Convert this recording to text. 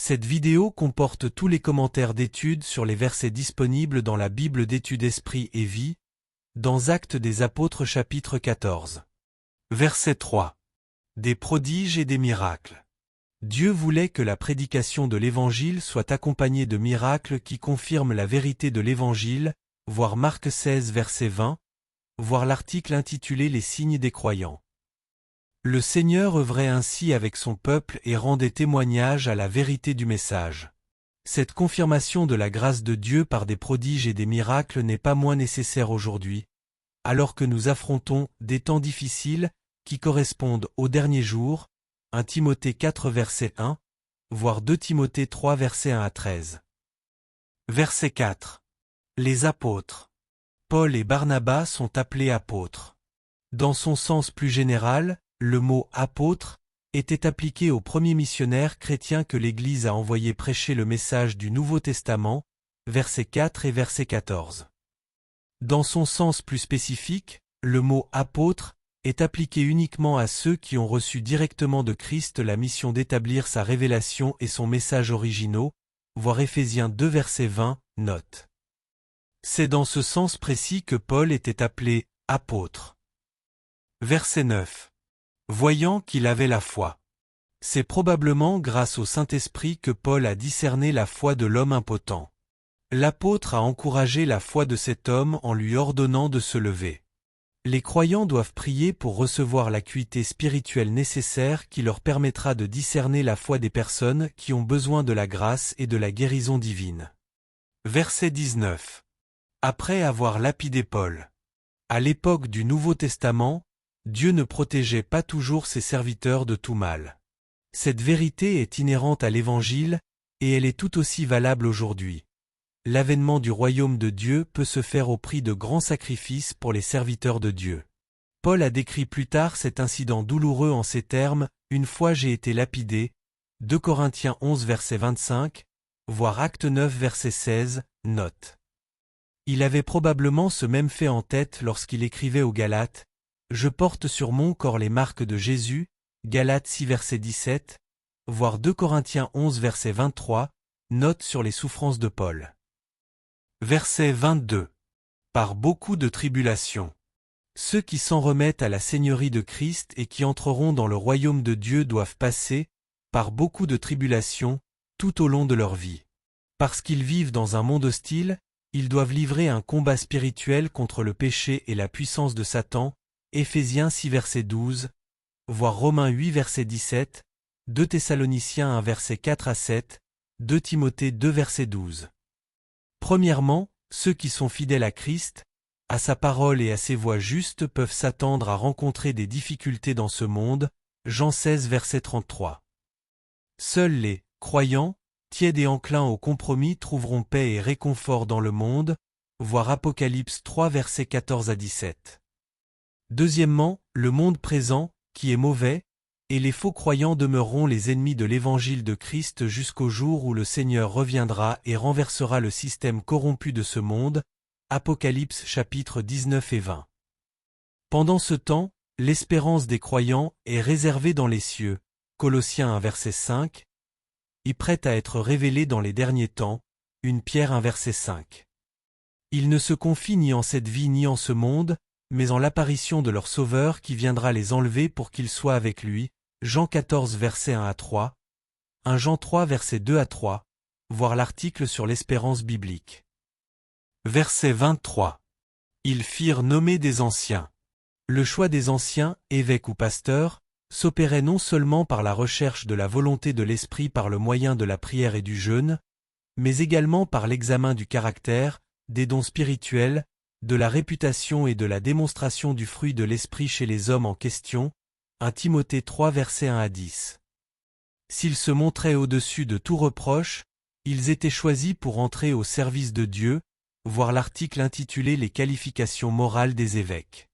Cette vidéo comporte tous les commentaires d'études sur les versets disponibles dans la Bible d'études Esprit et Vie, dans Actes des Apôtres chapitre 14. Verset 3. Des prodiges et des miracles. Dieu voulait que la prédication de l'Évangile soit accompagnée de miracles qui confirment la vérité de l'Évangile, voir Marc 16 verset 20, voir l'article intitulé Les signes des croyants. Le Seigneur œuvrait ainsi avec son peuple et rendait témoignage à la vérité du message. Cette confirmation de la grâce de Dieu par des prodiges et des miracles n'est pas moins nécessaire aujourd'hui, alors que nous affrontons des temps difficiles qui correspondent aux derniers jours, 1 Timothée 4 verset 1, voire 2 Timothée 3 verset 1 à 13. Verset 4. Les apôtres. Paul et Barnabas sont appelés apôtres. Dans son sens plus général, le mot « apôtre » était appliqué aux premiers missionnaires chrétiens que l'Église a envoyés prêcher le message du Nouveau Testament, versets 4 et verset 14. Dans son sens plus spécifique, le mot « apôtre » est appliqué uniquement à ceux qui ont reçu directement de Christ la mission d'établir sa révélation et son message originaux, voir Éphésiens 2 verset 20, note. C'est dans ce sens précis que Paul était appelé « apôtre ». Verset 9. Voyant qu'il avait la foi. C'est probablement grâce au Saint-Esprit que Paul a discerné la foi de l'homme impotent. L'apôtre a encouragé la foi de cet homme en lui ordonnant de se lever. Les croyants doivent prier pour recevoir l'acuité spirituelle nécessaire qui leur permettra de discerner la foi des personnes qui ont besoin de la grâce et de la guérison divine. Verset 19. Après avoir lapidé Paul. À l'époque du Nouveau Testament, Dieu ne protégeait pas toujours ses serviteurs de tout mal. Cette vérité est inhérente à l'Évangile, et elle est tout aussi valable aujourd'hui. L'avènement du royaume de Dieu peut se faire au prix de grands sacrifices pour les serviteurs de Dieu. Paul a décrit plus tard cet incident douloureux en ces termes, « Une fois j'ai été lapidé », 2 Corinthiens 11 verset 25, voire Acte 9 verset 16, note. Il avait probablement ce même fait en tête lorsqu'il écrivait aux Galates, « Je porte sur mon corps les marques de Jésus », Galates 6 verset 17, voire 2 Corinthiens 11 verset 23, note sur les souffrances de Paul. Verset 22. Par beaucoup de tribulations. Ceux qui s'en remettent à la Seigneurie de Christ et qui entreront dans le royaume de Dieu doivent passer, par beaucoup de tribulations, tout au long de leur vie. Parce qu'ils vivent dans un monde hostile, ils doivent livrer un combat spirituel contre le péché et la puissance de Satan, Éphésiens 6 verset 12, voire Romains 8 verset 17, 2 Thessaloniciens 1 verset 4 à 7, 2 Timothée 2 verset 12. Premièrement, ceux qui sont fidèles à Christ, à sa parole et à ses voies justes peuvent s'attendre à rencontrer des difficultés dans ce monde, Jean 16 verset 33. Seuls les croyants, tièdes et enclins au compromis trouveront paix et réconfort dans le monde, voir Apocalypse 3 verset 14 à 17. Deuxièmement, le monde présent, qui est mauvais, et les faux croyants demeureront les ennemis de l'Évangile de Christ jusqu'au jour où le Seigneur reviendra et renversera le système corrompu de ce monde, Apocalypse chapitres 19 et 20. Pendant ce temps, l'espérance des croyants est réservée dans les cieux, Colossiens 1 verset 5, et prête à être révélée dans les derniers temps, 1 Pierre 1 verset 5. Ils ne se confient ni en cette vie ni en ce monde, mais en l'apparition de leur Sauveur qui viendra les enlever pour qu'ils soient avec lui, Jean 14 verset 1 à 3, 1 Jean 3 verset 2 à 3, voir l'article sur l'espérance biblique. Verset 23. Ils firent nommer des anciens. Le choix des anciens, évêques ou pasteurs, s'opérait non seulement par la recherche de la volonté de l'Esprit par le moyen de la prière et du jeûne, mais également par l'examen du caractère, des dons spirituels, de la réputation et de la démonstration du fruit de l'Esprit chez les hommes en question, 1 Timothée 3 verset 1 à 10. S'ils se montraient au-dessus de tout reproche, ils étaient choisis pour entrer au service de Dieu, voir l'article intitulé Les qualifications morales des évêques.